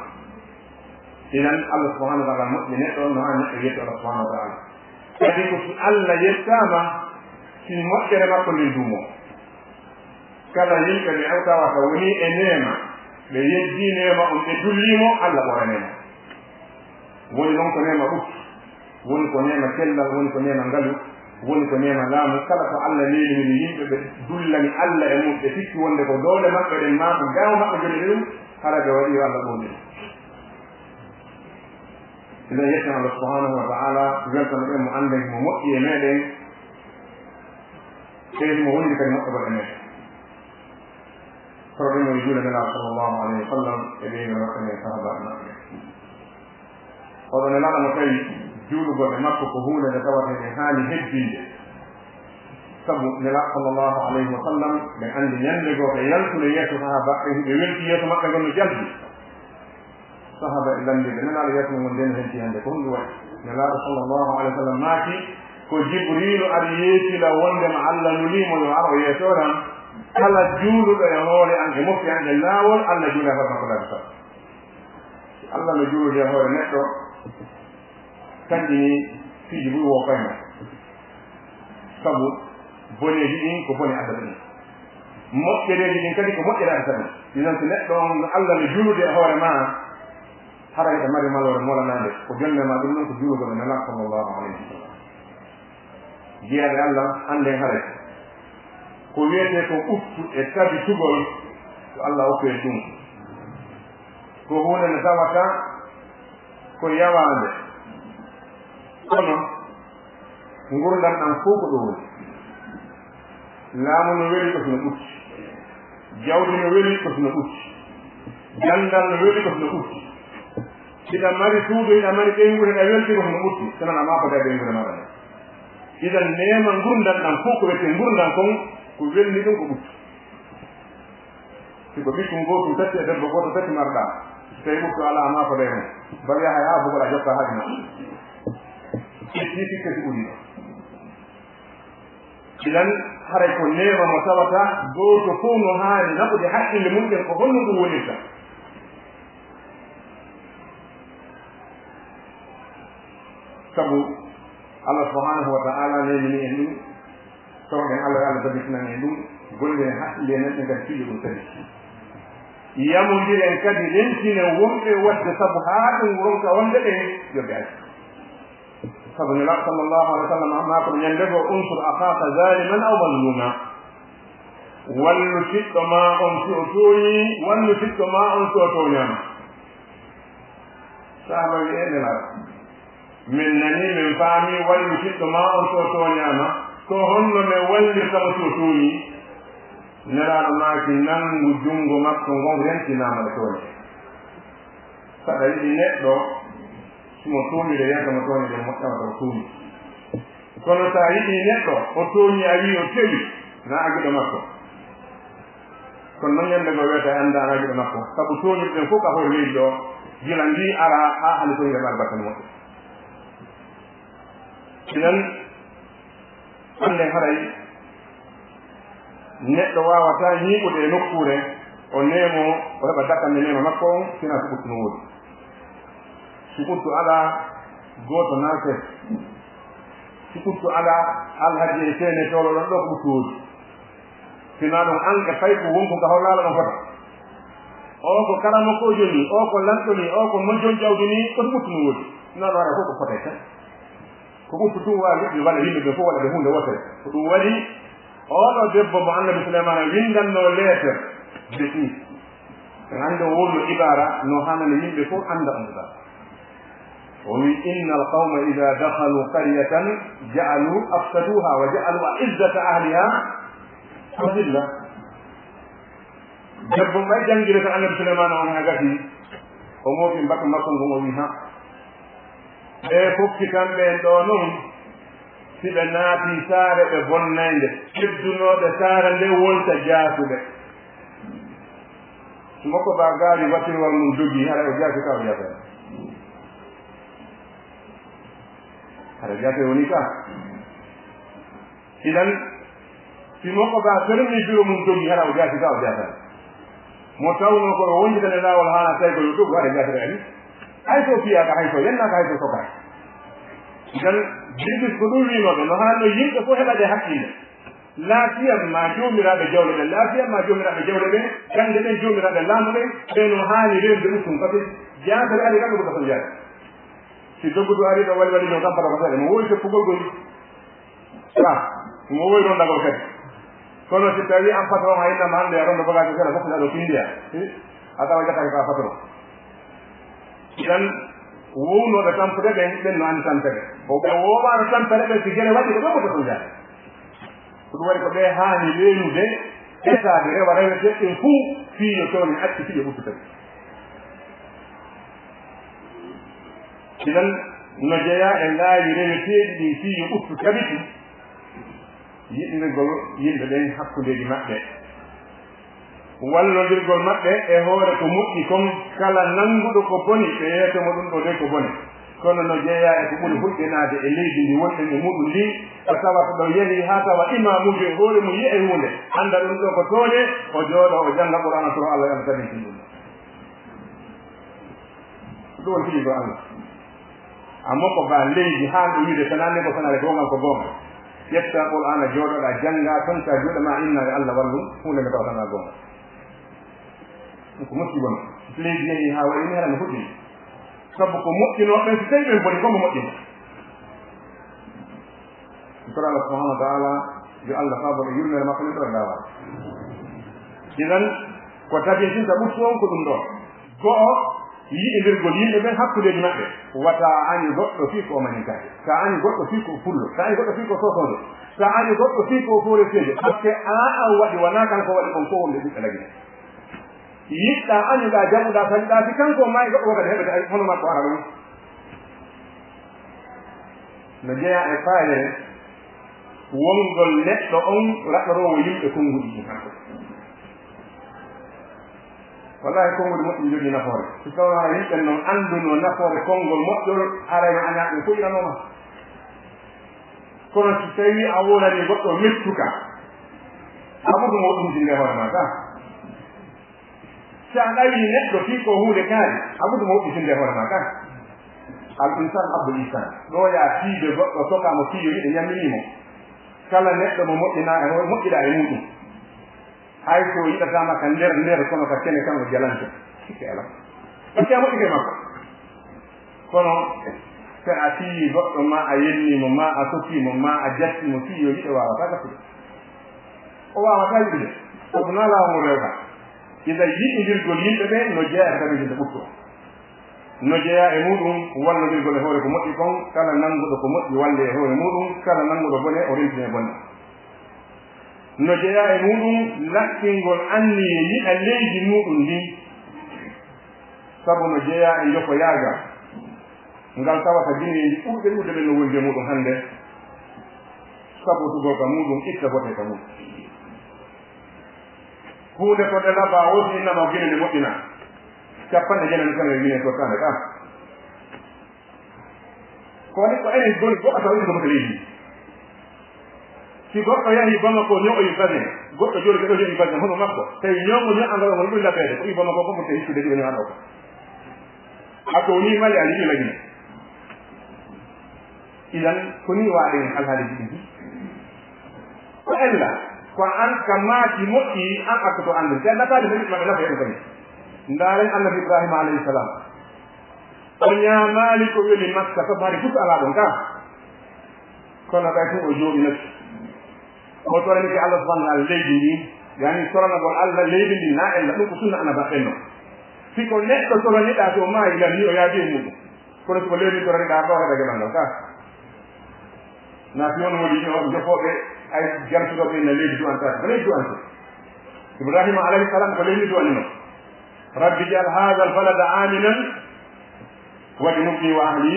إذن الله سبحانه وتعالى من يتعلم معنا يتعلم الله سبحانه وتعالى فإذا الله يتعلم في مؤجر ما كل الدمو kala yimɓe ɓe awtawata woni e neema ɓe yejji neema on ɓe dullimo allah ɓora neema woni noon ko neema ɓutti woni ko neema kellal woni ko neema ngalu woni ko neema laamu kala ko allah lelini yimɓe ɓe dullani allah e mum ɓe fikki wonde ko doole maɓɓe ɗen ma ko gaw maɓɓe joni ɗum hara ɓe waɗi allah ɓondi iden yetten allah subhanahu wa taala weltano ɓen mo ande mo moƴƴi e meɗen ɓeydi mo wondi kadi moƴƴo baɗe meɗen فربنا يقول لنا صلى الله عليه وسلم إليه ورحمه صحابة النبي وضعنا لنا مكي جولوا بمكة كهولة لتوات الإنهاني هجي سبو نلا صلى الله عليه وسلم بأن ينلقوا فيلسوا ليسوا صحابة يولي يسوا مكة قلوا جلسوا صحابة إلان لك نلا ليسوا من دين هجي عندك كل وقت نلا صلى الله عليه وسلم ماكي كو جبريل أريتي لوندم على نليم ويعروا يسورا kala juuluɗo e hoore an e mofti an e laawol allah juula hoore makko laabi sa allah no juulude hoore neɗɗo kanƴini fiiji ɓuri wo koyma sabu boneji ɗin ko bone adda ɗum moƴƴereji ɗin kadi ko moƴƴere adda ɗum ɗinon so neɗɗo on allah no juulude e hoore ma hara ita mari malore molanade ko jonne ma ɗum noon ko juulugol e nala sallllahu alayhi wa sallam jeyaɗe allah hande haray ko wiyete ko uftu e tabi tugol ko allah hokku e ɗum ko hunde nde tawata ko yawande kono gurdam ɗam fof ko ɗo woni laamu no weli ko sono ɓutti jawdi no weli ko sono ɓutti gandal no weli ko sono ɓutti iɗa mari suudu iɗa mari ɓeyngure ɗa welti ko sono ɓutti sonan ama ko da ɓeyngure maɗa ɗe idan nema gurdam ɗam fof ko wiyete gurdam kon ko welni ɗum ko ɓutti siko ɓikkum gotum tatti e debbo goto tatti marɗa so tawi ɓuttu ala ama ko ɗe hen bawi yaha ha bugoɗa jotta haji ma itti sikke si ɓuɗiɗo idan haray ko nema mo tawata goto fof no haani naɓude haqqille mumɗen ko honno ɗum wonirta sabu allah subhanahu wa ta'ala nemini en ɗum tawɗen allah allah dabitinan en ɗum golle haqqille neɗɗe kadi fiiɗe ɗum kadi yamodiren kadi lentine wonɓe wadde sabu haa ɗum ronka wonde ɗen yoɓe aji sabu nela sallllahu alih w sallam ma kono ñande go unsur akaka zaliman aw mazluma wallu tiɗɗo ma on si o tooñi wallu tiɗɗo ma on si o tooñama sahaba wi enelaa min nani min faami wallu tiɗɗo ma on si o tooñama ko honno mi wallirtamo si o tooñi nelaaɗo maaki nanngu junngo makko ngon rentinaama ɗo tooñe saɗa yiɗi neɗɗo simo tooñide yentamo tooñe ɗe moƴƴama to tuumi kono so a yiɗi neɗɗo o tooñi a wi o tewi na agiɗo makko kono noon ñande go wiyata annda agiɗo makko sabu tooñuɗe ɗen fof ka hoye leydi ɗo gila ndi ara haa hande tooñide maɗa battane moƴƴo inan hande haray neɗɗo wawata yiiɓude e nokkure o neemo o heɓa dakkande neema makko on sina so ɓuttu no woodi so ɓuttu ala gooto naate si ɓuttu ala alhaji e sene tolo ɗon ɗo ko ɓuttu woodi sina ɗum an e fay ko wonko ka hawlaala ɗon fota o ko kala makkojo ni o ko lanɗo ni o ko nojjon jawdi ni koto ɓuttu no woodi sina ɗo ara fof ko fotay tan ko ɓuttu ɗum wawi ɗi waɗa yimɓe ɓe fof waɗade hunde wotere ko ɗum waɗi oɗo debbo mo annabi souleymana windanno lettre de fils en hannde o wonno ibara no hanane yimɓe fof anda on ɗa o wi inna alqawma ida dakhalu qaryatan ja'alu afsaduha wa ja'alu izzata ahliha adilla debbo mbay jangguire to annabi souleymana on ha gati o moofi mbaka makko ngo o wi ha ɓe fofti kamɓe en ɗo noon si ɓe naati saare ɓe bonnayde ƴeddunoɓe saare nde wonta jaasuɓe makko ba gaari wattirwal mum jogii hara o jaasi ka o jaase hara jaase woni ka idan si makko ba fermi biro mum jogii hara o jaasi ka o jaasani mo tawno ko o wonditane laawol haala tawi ko yo ɗogu hara jaasere ani hay so fiyaaka hay so yennaka hay so sokaa idan jirgis ko ɗum winoɓe no haanno yimɓe fof heɓade haqqille laafiyam ma jomiraɓe jawle ɓe laafiyam ma jomiraɓe jawle ɓe gande ɓen jomiraɓe laamu ɓe ɓeno haani remde ɗum tum par ce que jaasere ari kamɓe ko tato jaade si doggudu ari ɗo waɗi waɗi no kampata ko seeɗa mo wowi seppugol gol a mo wowi rondagol kadi kono si tawi en patron ha innama hannde a ronda bagage seeɗa fof aɗo pindiya a tawa jatake ka patron idan wownoɓe tampere ɓen ɓen no andi tampere o ɓe wowaano tampere ɓen si gere waɗi ko ɓe moto to jaade ko ɗum waɗi ko ɓe haani leenude ɓetade rewa rewete ɗen fuu fiino toon acci fiɗe ɓuttu tagi idan no jeeya e ngaawi reweteeɗi ɗi fiino ɓuttu tabiti yiɗndirgol yimɓe ɓen hakkundeji maɓɓe wallodirgol maɓɓe e hoore ko moƴƴi comme kala nannguɗo ko boni ɓe yeetomo ɗum ɗo de ko boni kono no jeeya e ko ɓuri hulɗinaade e leydi ndi wonɗen e muɗum ndi ko tawa to ɗo yehi haa tawa imamujo e hoore mum yiya e hunde annda ɗum ɗo ko tooñe o jooɗo o jannga qur'ana toro allah yalla tabintin ɗum ɗum won tiɗigo allah ammo ko ba leydi haa ɗo wiide tananne ko tanare gongal ko gongal ƴetta qur'ana jooɗoɗa jannga ton sa juuɗema inna e allah wallum hunde nde tawatana gongal ko musiba no leydi yehi haa waɗi nera no fuɗɗini sabu ko moƴƴinoo ɓen so tawi ɓen boni komo moƴƴina kono allah subahanahu wa taala yo allah faabone yurmere makko ni ɗo gawa idan ko tabitinta ɓuttu on ko ɗum ɗo go'o yiɗidirgol yimɓe ɓen hakkudeji maɓɓe wata ani goɗɗo fii ko o maninkade sa ani goɗɗo fii ko fullo sa ani goɗɗo fii ko sosodo sa ani goɗɗo fii ko foretejo par ce que an waɗi wona kanko waɗi on fof wonde ɓiɓɓe lagine yiɗɗa añuɗa jaɓuɗa tañuɗa si kanko mayi goɗɗo wakati heɓete hono makko ara ɗum no jeeya e faayere wongol neɗɗo on raɓɓorowo yimɓe konnguɗi ɗi kanko wallahi konngol moƴƴi jogii nafoore si tawnaa yimɓe noon annduno nafoore konngol moƴƴol arayno añaaɓe fof iranoma kono si tawi a wonani goɗɗo mettuka amudu mo ɗumtinde hoore ma ka sa ɗawi neɗɗo fii ko huunde kaari amudu mo ɗumtinde hoore ma ka al insan abdul insan ɗo yaa fiide goɗɗo tokaamo fiiyo yiɗe ñamminimo kala neɗɗo mo moƴƴina e moƴƴiɗa e muɗum hay so yiɗatama ka nder kono ka kene kan o jalante sikke ala par ce que a moƴƴike makko kono so a fii goɗɗo ma a yennimo ma a sotimo ma a jattimo fiiyo yiɗe wawata gatude o wawata yiɗude sabu na lawmo rewka ida yiɗidirgol yimɓe ɓe no jeeya tabitinde ɓutto no jeeya e muɗum wallodirgol e hoore ko moƴƴi kon kala nannguɗo ko moƴƴi walle e hoore muɗum kala nannguɗo bone o rentine bone no jeeya e muɗum laɓɓingol anni e yiɗa leydi muɗum ndi sabu no jeeya e joko yaaga ngal tawata gineeji ɓurɓe ɗuuɗe ɓe no wonde muɗum hannde sabotugol ka muɗum itta bote ka muɗum hunde ko ɗe laɓa wosi innama gine nde moƴƴina capanɗe jenen kane gine tottande ka ko waɗi ko enen goni goɗɗo taw itta bote leydi si goɗɗo yahi Bamako ño'oyi basin goɗɗo joni ɓeɗo jogi basin hono makko tawi ñogo ño'angal ngol ɓuri laɓede ko wi Bamako fof te hiccude ɗi woni haɗo ko a to ni mali a yiɗi lagine idan koni waɗen alhaali ɗiɗi ko ella ko an ka maati moƴƴi an akkoto annde te nataade fo maɓe nafa hen kadi ndaaren annabi ibrahima alayhi salam o ñaamaali ko weli makka safaari fof alaa ɗon ka kono ɓay fof o jooɗinati o toranike allah subahana taala leydi ndi yani soranagol allah leydi ndi na ella ɗum ko sunna anabaɓɓenno siko neɗɗo toraniɗa to maayi lan ni o yaadi e muɗum kono siko leydi toraniɗa ɗo heɓa geɓangal ka na si on woɗi o jofoɓe ay jartuɗoɓe na leydi duwantata ko leydi duwante ibrahima alayhi salam ko leydi duwanino rabbi jal hada al balada aminan wajnubni wa ahli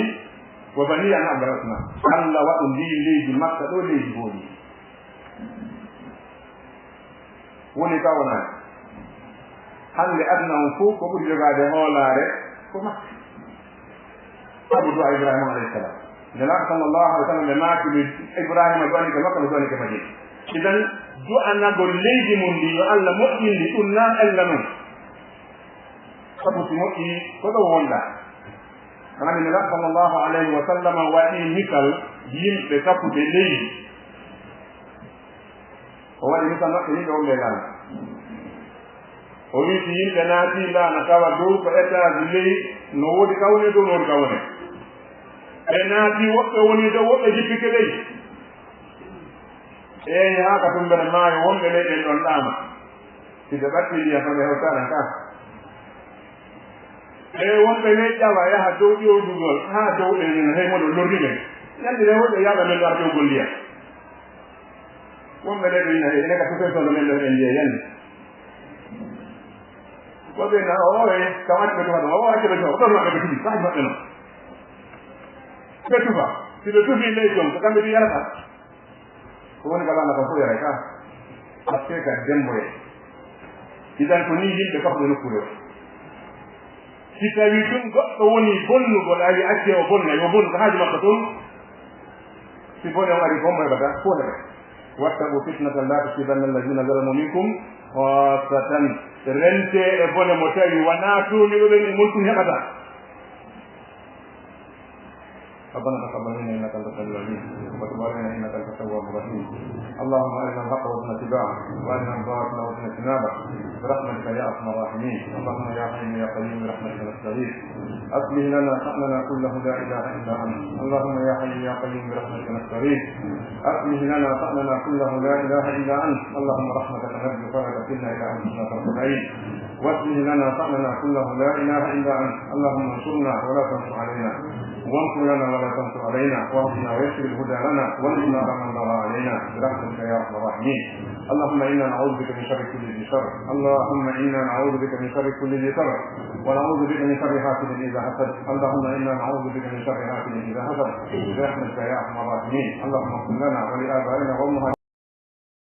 wa bani an abdal allah waɗu ndi leydi makka ɗo leydi booɗi woni ka wonaani hannde aduna on fof ko ɓuri jogaade hoolaare ko makka sabu du'a ibrahima alayhi salam nelaaka sallllahu alih w sallam ɓe maakini ibrahima du'anike makka no du'anike madina idan du'anagol leydi mum ndi yo allah moƴƴindi ɗum na ella noon sabu si moƴƴi ko ɗo wonɗa anani nelaaka sallllahu alayhi wa sallam waɗi misal yimɓe sappude leydi o waɗi misal maɓɓe yimɓe wonɓe laana o wi si yimɓe naati laana tawa dow ko étage ley no woodi kawne dow no woodi kawne ɓe naati woɓɓe woni dow woɓɓe jippike ley eyi haa ka tumbere maayo wonɓe ley ɓen ɗon ɗaama si ɓe ɓatti ndiyam to ɓe hewtaɗan ka e wonɓe ley ƴawa yaha dow ƴowdugol haa dow ɗen hay moɗo lordi ɓen ñannde woɓɓe yaaɓa men war ƴowgol ndiyam wonɓe ley ɓe yina ene ka tufen sondo men ɗon en ndiye yande woɓɓe na owe kawani ɓe tufa ɗum o acce ɓe tufa ɗon maɓɓe ɓe tufi saaji maɓɓe noon ɓe tufa si ɓe tufi ley jom ko kamɓe ɗi yarata ko woni ka lana kam fof yaray ka par ce que ka demboye idan ko ni yimɓe kafɗe nokkure o si tawi ɗum goɗɗo woni bonnugol awi acce o bonna yo bonnu ko haaji makko toon si bone on ari fof mo heɓata fof heɓe wattaqu fitnatan la tusibanna alladina zalamu minkum khasatan rente e bone mo tawi wona toniɗo ɓen e mulkum heɓata ربنا تقبل منا انك انت السميع العليم وتب علينا انك انت التواب الرحيم اللهم ارنا الحق وارزقنا اتباعه وارنا الباطل وارزقنا اجتنابه برحمتك يا ارحم الراحمين اللهم يا حي يا قيوم برحمتك نستغيث اصلح لنا شاننا كله لا اله الا انت اللهم يا حي يا قيوم برحمتك نستغيث اصلح لنا شاننا كله لا اله الا انت اللهم رحمتك نرجو فلا تكلنا الى انفسنا طرفة عين واصلح لنا شاننا كله لا اله الا انت اللهم انصرنا ولا تنصر علينا وانصر لنا ولا تنصر علينا واهدنا ويسر الهدى لنا وانصرنا من بغى علينا برحمتك يا ارحم الراحمين اللهم انا نعوذ بك من شر كل ذي شر اللهم انا نعوذ بك من شر كل ذي شر ونعوذ بك من شر حاسد اذا حسد اللهم انا نعوذ بك من شر حاسد اذا حسد برحمتك يا ارحم الراحمين اللهم اغفر لنا ولابائنا وامهاتنا